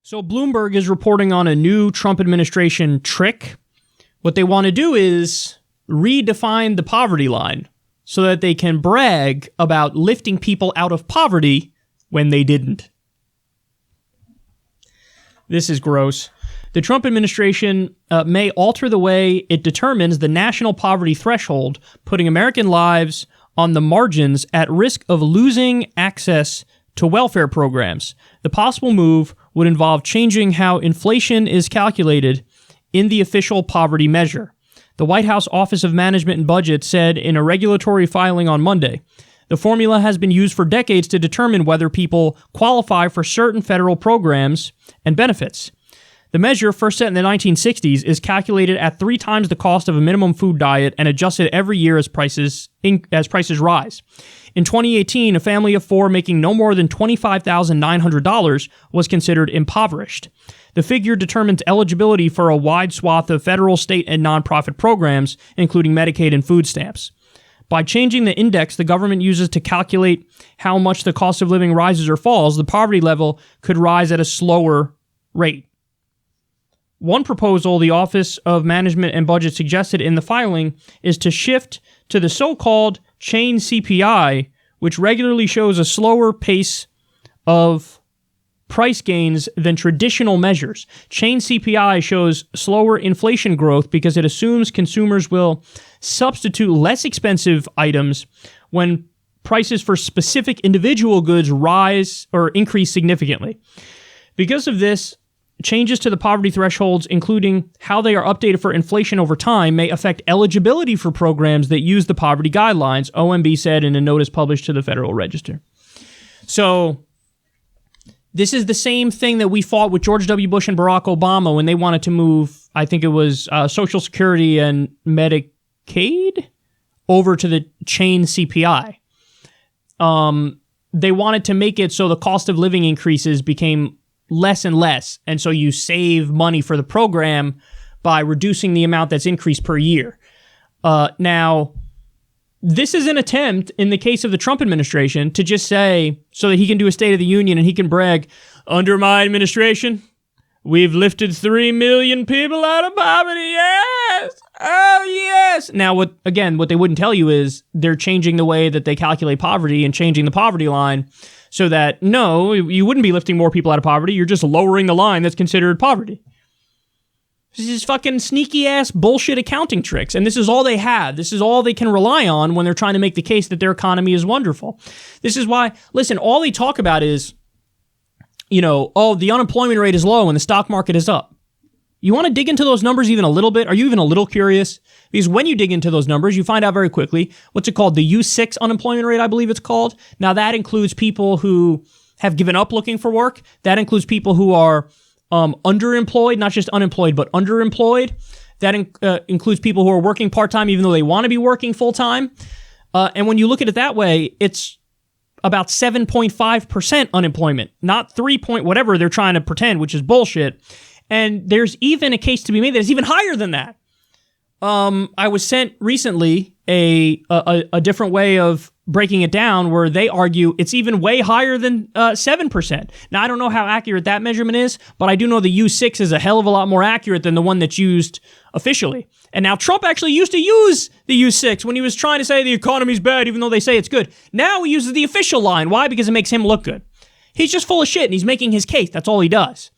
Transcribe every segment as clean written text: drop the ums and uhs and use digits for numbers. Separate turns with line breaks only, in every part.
So Bloomberg is reporting on a new Trump administration trick. What they want to do is redefine the poverty line so that they can brag about lifting people out of poverty when they didn't. This is gross. The Trump administration may alter the way it determines the national poverty threshold, putting American lives on the margins at risk of losing access to welfare programs. The possible move would involve changing how inflation is calculated in the official poverty measure. The White House Office of Management and Budget said in a regulatory filing on Monday, the formula has been used for decades to determine whether people qualify for certain federal programs and benefits. The measure, first set in the 1960s, is calculated at 3 times the cost of a minimum food diet and adjusted every year as prices rise. In 2018, a family of 4 making no more than $25,900 was considered impoverished. The figure determines eligibility for a wide swath of federal, state, and nonprofit programs, including Medicaid and food stamps. By changing the index the government uses to calculate how much the cost of living rises or falls, the poverty level could rise at a slower rate. One proposal the Office of Management and Budget suggested in the filing is to shift to the so-called chain CPI, which regularly shows a slower pace of price gains than traditional measures. Chain CPI shows slower inflation growth because it assumes consumers will substitute less expensive items when prices for specific individual goods rise or increase significantly. Because of this, changes to the poverty thresholds, including how they are updated for inflation over time, may affect eligibility for programs that use the poverty guidelines, OMB said in a notice published to the Federal Register. So this is the same thing that we fought with George W. Bush and Barack Obama when they wanted to move, I think it was Social Security and Medicaid over to the chain CPI. They wanted to make it so the cost of living increases became less and less, and so you save money for the program by reducing the amount that's increased per year. Now, this is an attempt, in the case of the Trump administration, to just say, so that he can do a State of the Union and he can brag, under my administration, we've lifted 3 million people out of poverty, yes! Oh, yes! Now, what they wouldn't tell you is they're changing the way that they calculate poverty and changing the poverty line so that, no, you wouldn't be lifting more people out of poverty, you're just lowering the line that's considered poverty. This is fucking sneaky-ass bullshit accounting tricks, and this is all they have. This is all they can rely on when they're trying to make the case that their economy is wonderful. This is why, listen, all they talk about is, the unemployment rate is low and the stock market is up. You want to dig into those numbers even a little bit? Are you even a little curious? Because when you dig into those numbers, you find out very quickly, what's it called? The U6 unemployment rate, I believe it's called. Now, that includes people who have given up looking for work. That includes people who are underemployed, not just unemployed, but underemployed. That includes people who are working part-time even though they want to be working full-time. And when you look at it that way, it's about 7.5% unemployment, not 3 point whatever they're trying to pretend, which is bullshit. And there's even a case to be made that is even higher than that. I was sent recently a different way of breaking it down where they argue it's even way higher than 7%. Now, I don't know how accurate that measurement is, but I do know the U6 is a hell of a lot more accurate than the one that's used officially. And now Trump actually used to use the U6 when he was trying to say the economy's bad, even though they say it's good. Now he uses the official line. Why? Because it makes him look good. He's just full of shit and he's making his case. That's all he does.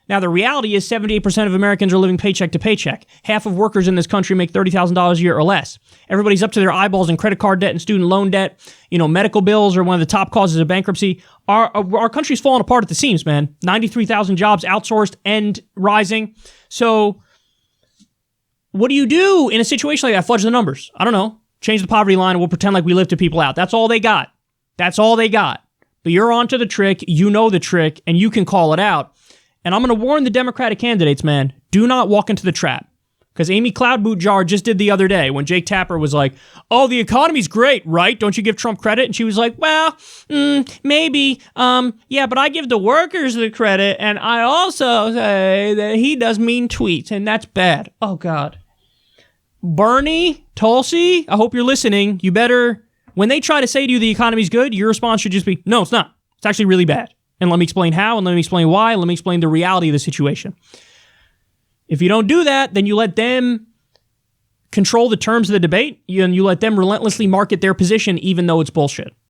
Now, the reality is 78% of Americans are living paycheck to paycheck. Half of workers in this country make $30,000 a year or less. Everybody's up to their eyeballs in credit card debt and student loan debt. Medical bills are one of the top causes of bankruptcy. Our country's falling apart at the seams, man. 93,000 jobs outsourced and rising. So what do you do in a situation like that? Fudge the numbers. I don't know. Change the poverty line and we'll pretend like we lifted people out. That's all they got. That's all they got. But you're onto the trick. You know the trick and you can call it out. And I'm going to warn the Democratic candidates, man, do not walk into the trap. Because Amy Cloudboot-Jar just did the other day when Jake Tapper was like, oh, the economy's great, right? Don't you give Trump credit? And she was like, well, maybe. Yeah, but I give the workers the credit. And I also say that he does mean tweets. And that's bad. Oh, God. Bernie, Tulsi, I hope you're listening. You better, when they try to say to you the economy's good, your response should just be, no, it's not. It's actually really bad. And let me explain how, and let me explain why, and let me explain the reality of the situation. If you don't do that, then you let them control the terms of the debate, and you let them relentlessly market their position even though it's bullshit.